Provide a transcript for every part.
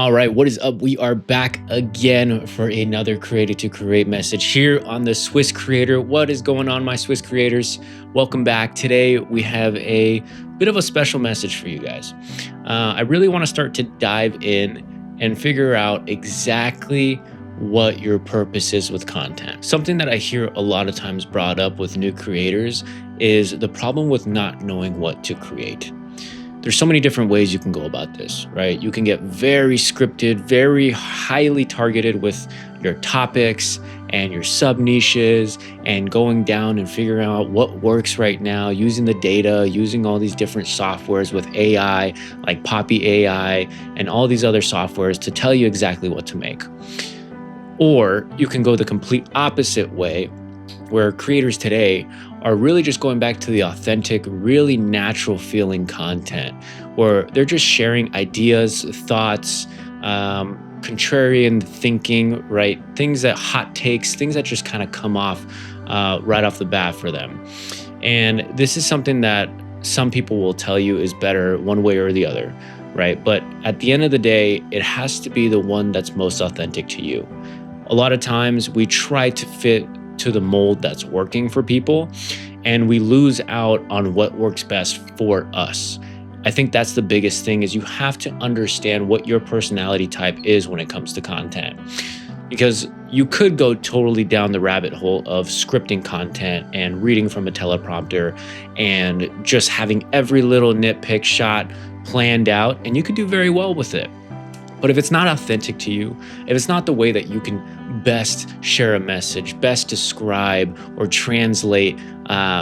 All right, what is up? We are back again for another Created to Create message here on the Swiss Creator. What is going on, my Swiss creators? Welcome back. Today, we have a bit of a special message for you guys. I really want to start to dive in and figure out exactly what your purpose is with content. Something that I hear a lot of times brought up with new creators is the problem with not knowing what to create. There's so many different ways you can go about this, right? You can get very scripted, very highly targeted with your topics and your sub niches and going down and figuring out what works right now, using the data, using all these different softwares with AI, like Poppy AI and all these other softwares to tell you exactly what to make. Or you can go the complete opposite way, where creators today are really just going back to the authentic, really natural feeling content, where they're just sharing ideas, thoughts, contrarian thinking, right? Things that hot takes, things that just kind of come off right off the bat for them. And this is something that some people will tell you is better one way or the other, right? But at the end of the day, it has to be the one that's most authentic to you. A lot of times we try to fit to the mold that's working for people, and we lose out on what works best for us. I think that's the biggest thing, is you have to understand what your personality type is when it comes to content. Because you could go totally down the rabbit hole of scripting content and reading from a teleprompter and just having every little nitpick shot planned out, and you could do very well with it. But if it's not authentic to you, if it's not the way that you can best share a message, best describe or translate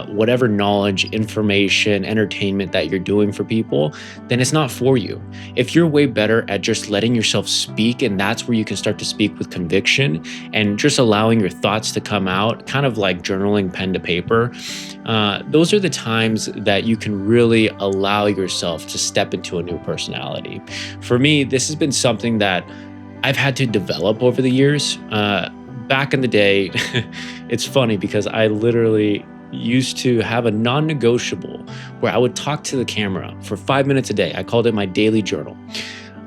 whatever knowledge, information, entertainment that you're doing for people, then it's not for you. If you're way better at just letting yourself speak, and that's where you can start to speak with conviction and just allowing your thoughts to come out, kind of like journaling pen to paper, those are the times that you can really allow yourself to step into a new personality. For me, this has been something that I've had to develop over the years. Back in the day, it's funny because I literally used to have a non-negotiable where I would talk to the camera for 5 minutes a day. I called it my daily journal.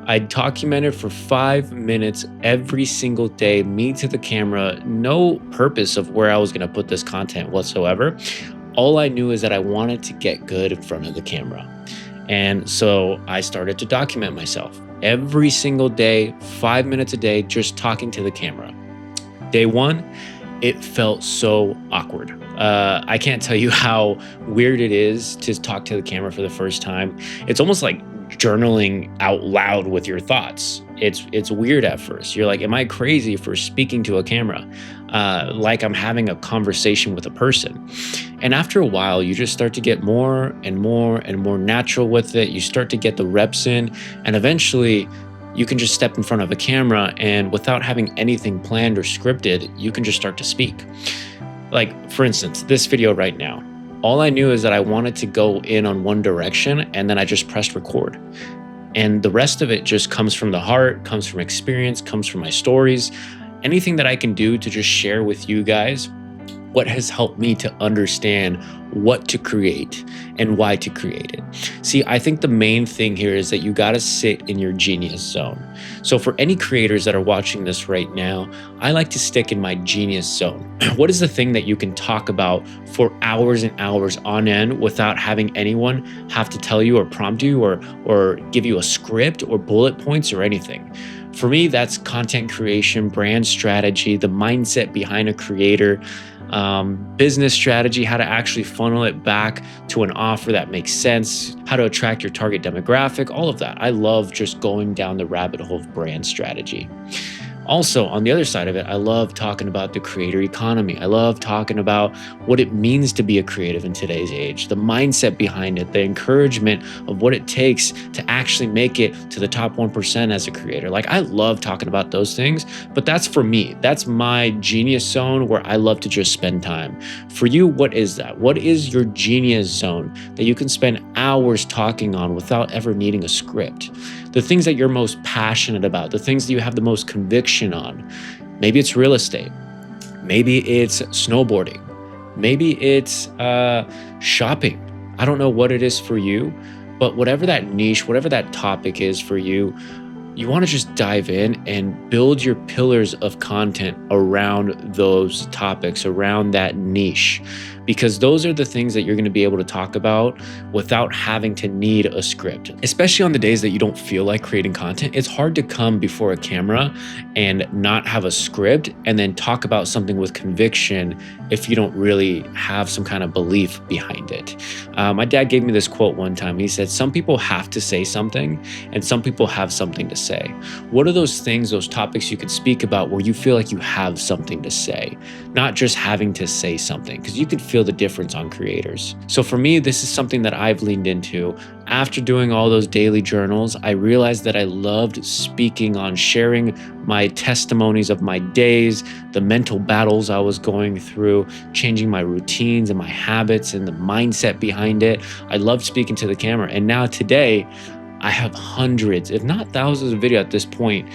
I documented for 5 minutes every single day, me to the camera, no purpose of where I was going to put this content whatsoever. All I knew is that I wanted to get good in front of the camera. And so I started to document myself every single day, 5 minutes a day, just talking to the camera. Day one, it felt so awkward. I can't tell you how weird it is to talk to the camera for the first time. It's almost like journaling out loud with your thoughts. It's weird at first. You're like, am I crazy for speaking to a camera? Like I'm having a conversation with a person. And after a while, you just start to get more and more and more natural with it. You start to get the reps in, and eventually you can just step in front of a camera, and without having anything planned or scripted, you can just start to speak. Like, for instance, this video right now, all I knew is that I wanted to go in on one direction, and then I just pressed record. And the rest of it just comes from the heart, comes from experience, comes from my stories, anything that I can do to just share with you guys what has helped me to understand what to create and why to create it. See, I think the main thing here is that you got to sit in your genius zone. So for any creators that are watching this right now, I like to stick in my genius zone. What is the thing that you can talk about for hours and hours on end without having anyone have to tell you or prompt you or give you a script or bullet points or anything? For me, that's content creation, brand strategy, the mindset behind a creator, business strategy, how to actually funnel it back to an offer that makes sense, how to attract your target demographic, all of that. I love just going down the rabbit hole of brand strategy. Also, on the other side of it, I love talking about the creator economy. I love talking about what it means to be a creative in today's age, the mindset behind it, the encouragement of what it takes to actually make it to the top 1% as a creator. Like, I love talking about those things, but that's for me. That's my genius zone where I love to just spend time. For you, what is that? What is your genius zone that you can spend hours talking on without ever needing a script? The things that you're most passionate about, the things that you have the most conviction on. Maybe it's real estate. Maybe it's snowboarding. Maybe it's shopping. I don't know what it is for you, but whatever that niche, whatever that topic is for you, you want to just dive in and build your pillars of content around those topics, around that niche, because those are the things that you're going to be able to talk about without having to need a script. Especially on the days that you don't feel like creating content, it's hard to come before a camera and not have a script and then talk about something with conviction if you don't really have some kind of belief behind it. My dad gave me this quote one time. He said, "Some people have to say something and some people have something to say." What are those things, those topics you could speak about where you feel like you have something to say, not just having to say something? Because you can feel the difference on creators. So for me, this is something that I've leaned into. After doing all those daily journals, I realized that I loved speaking on sharing my testimonies of my days, the mental battles I was going through, changing my routines and my habits and the mindset behind it. I loved speaking to the camera. And now today, I have hundreds, if not thousands of videos at this point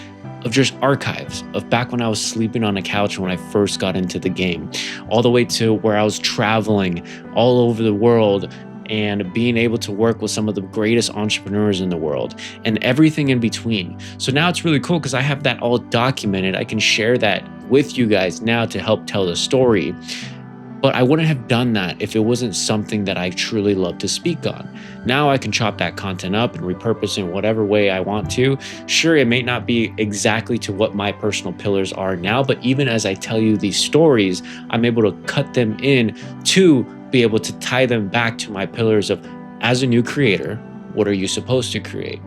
of just archives of back when I was sleeping on a couch when I first got into the game, all the way to where I was traveling all over the world and being able to work with some of the greatest entrepreneurs in the world and everything in between. So now it's really cool because I have that all documented. I can share that with you guys now to help tell the story. But I wouldn't have done that if it wasn't something that I truly love to speak on. Now I can chop that content up and repurpose it in whatever way I want to. Sure, it may not be exactly to what my personal pillars are now, but even as I tell you these stories, I'm able to cut them in to be able to tie them back to my pillars of, as a new creator, what are you supposed to create?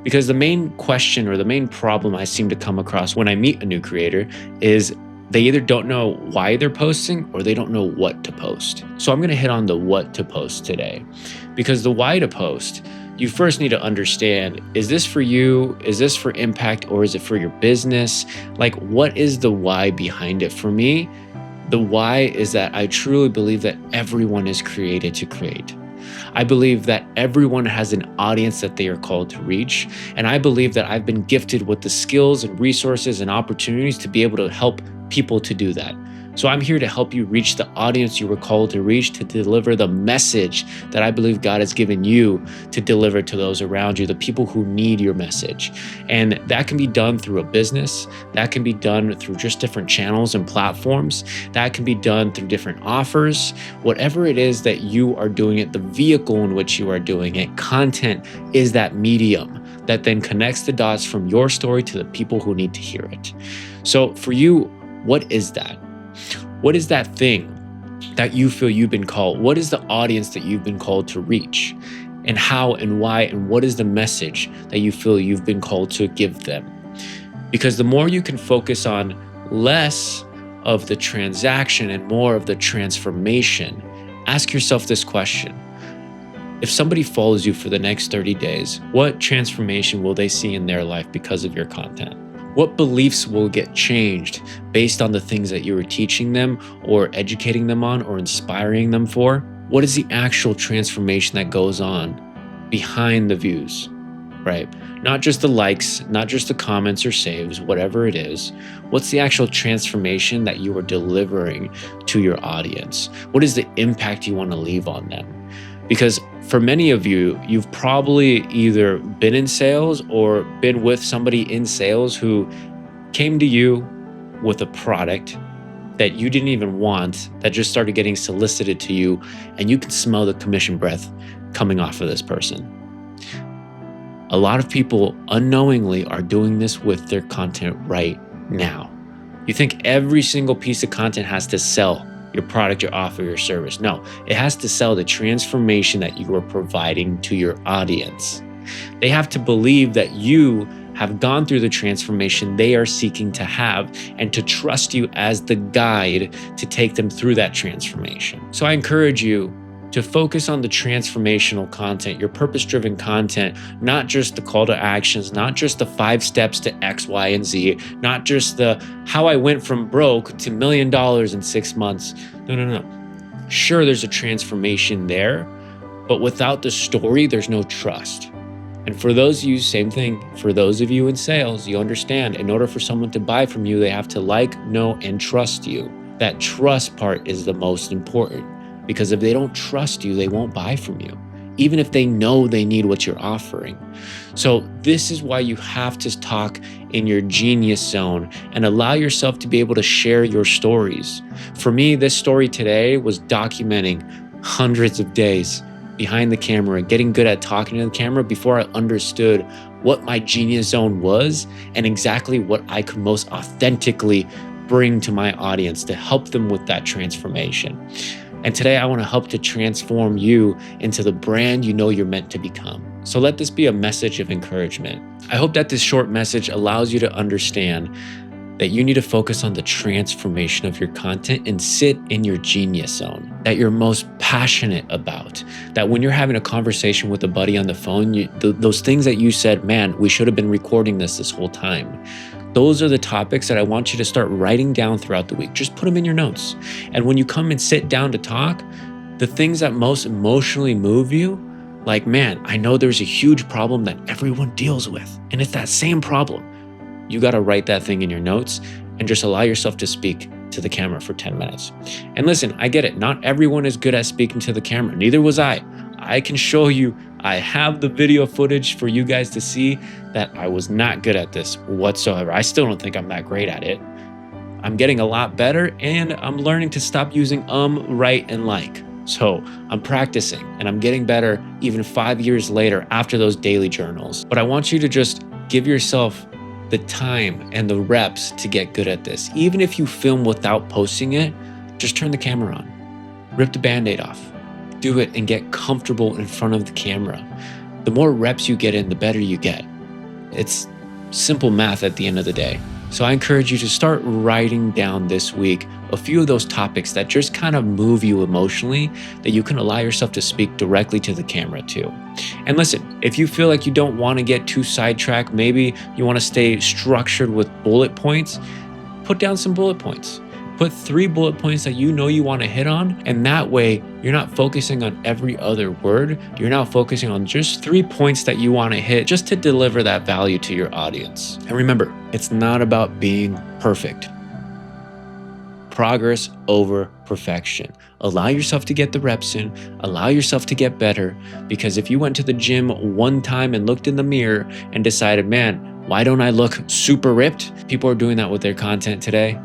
Because the main question or the main problem I seem to come across when I meet a new creator is they either don't know why they're posting or they don't know what to post. So I'm going to hit on the what to post today, because the why to post, you first need to understand, is this for you? Is this for impact, or is it for your business? Like, what is the why behind it? For me, the why is that I truly believe that everyone is created to create. I believe that everyone has an audience that they are called to reach. And I believe that I've been gifted with the skills and resources and opportunities to be able to help people to do that. So I'm here to help you reach the audience you were called to reach, to deliver the message that I believe God has given you to deliver to those around you, the people who need your message. And that can be done through a business. That can be done through just different channels and platforms. That can be done through different offers. Whatever it is that you are doing it, the vehicle in which you are doing it, content is that medium that then connects the dots from your story to the people who need to hear it. So for you, what is that? What is that thing that you feel you've been called? What is the audience that you've been called to reach? And how and why and what is the message that you feel you've been called to give them? Because the more you can focus on less of the transaction and more of the transformation, ask yourself this question. If somebody follows you for the next 30 days, what transformation will they see in their life because of your content? What beliefs will get changed based on the things that you were teaching them or educating them on or inspiring them for? What is the actual transformation that goes on behind the views, right? Not just the likes, not just the comments or saves, whatever it is. What's the actual transformation that you are delivering to your audience? What is the impact you want to leave on them? Because for many of you, you've probably either been in sales or been with somebody in sales who came to you with a product that you didn't even want, that just started getting solicited to you, and you can smell the commission breath coming off of this person. A lot of people unknowingly are doing this with their content right now. You think every single piece of content has to sell your product, your offer, your service. No, it has to sell the transformation that you are providing to your audience. They have to believe that you have gone through the transformation they are seeking to have and to trust you as the guide to take them through that transformation. So I encourage you to focus on the transformational content, your purpose-driven content, not just the call to actions, not just the 5 steps to X, Y, and Z, not just the how I went from broke to $1 million in 6 months. No. Sure, there's a transformation there, but without the story, there's no trust. And for those of you, same thing, for those of you in sales, you understand, in order for someone to buy from you, they have to like, know, and trust you. That trust part is the most important. Because if they don't trust you, they won't buy from you. even if they know they need what you're offering. So this is why you have to talk in your genius zone and allow yourself to be able to share your stories. For me, this story today was documenting hundreds of days behind the camera, getting good at talking to the camera before I understood what my genius zone was and exactly what I could most authentically bring to my audience to help them with that transformation. And today I want to help to transform you into the brand you know you're meant to become. So let this be a message of encouragement. I hope that this short message allows you to understand that you need to focus on the transformation of your content and sit in your genius zone that you're most passionate about. That when you're having a conversation with a buddy on the phone, those things that you said, man, we should have been recording this whole time. Those are the topics that I want you to start writing down throughout the week. Just put them in your notes. And when you come and sit down to talk, the things that most emotionally move you, like, man, I know there's a huge problem that everyone deals with, and it's that same problem. You got to write that thing in your notes and just allow yourself to speak to the camera for 10 minutes. And listen, I get it. Not everyone is good at speaking to the camera. Neither was I. I can show you, I have the video footage for you guys to see that I was not good at this whatsoever. I still don't think I'm that great at it. I'm getting a lot better, and I'm learning to stop using right, and like. So I'm practicing and I'm getting better even 5 years later after those daily journals. But I want you to just give yourself the time and the reps to get good at this. Even if you film without posting it, just turn the camera on, rip the Band-Aid off, do it and get comfortable in front of the camera. The more reps you get in, the better you get. It's simple math at the end of the day. So I encourage you to start writing down this week a few of those topics that just kind of move you emotionally, that you can allow yourself to speak directly to the camera too. And listen, if you feel like you don't want to get too sidetracked, maybe you want to stay structured with bullet points, put down some bullet points. Put 3 bullet points that you know you want to hit on, and that way you're not focusing on every other word. You're now focusing on just 3 points that you want to hit just to deliver that value to your audience. And remember, it's not about being perfect. Progress over perfection. Allow yourself to get the reps in, allow yourself to get better, because if you went to the gym one time and looked in the mirror and decided, man, why don't I look super ripped? People are doing that with their content today.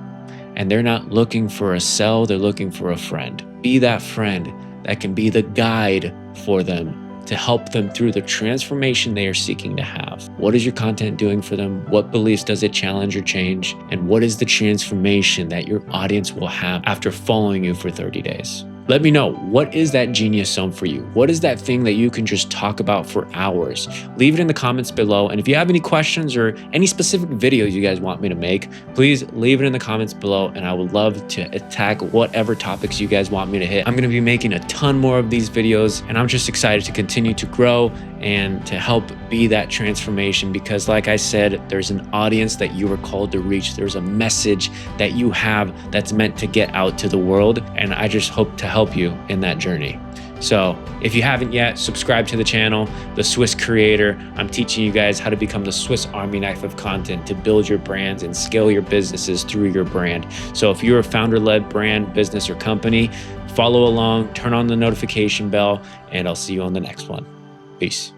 And they're not looking for a sell, they're looking for a friend. Be that friend that can be the guide for them to help them through the transformation they are seeking to have. What is your content doing for them? What beliefs does it challenge or change? And what is the transformation that your audience will have after following you for 30 days? Let me know, what is that genius zone for you? What is that thing that you can just talk about for hours? Leave it in the comments below. And if you have any questions or any specific videos you guys want me to make, please leave it in the comments below, and I would love to attack whatever topics you guys want me to hit. I'm going to be making a ton more of these videos, and I'm just excited to continue to grow and to help be that transformation, because like I said, there's an audience that you are called to reach. There's a message that you have that's meant to get out to the world, and I just hope to help you in that journey. So if you haven't yet, subscribe to the channel, The Swiss Creator. I'm teaching you guys how to become the Swiss Army knife of content to build your brands and scale your businesses through your brand. So if you're a founder-led brand, business, or company, follow along, turn on the notification bell, and I'll see you on the next one. Peace.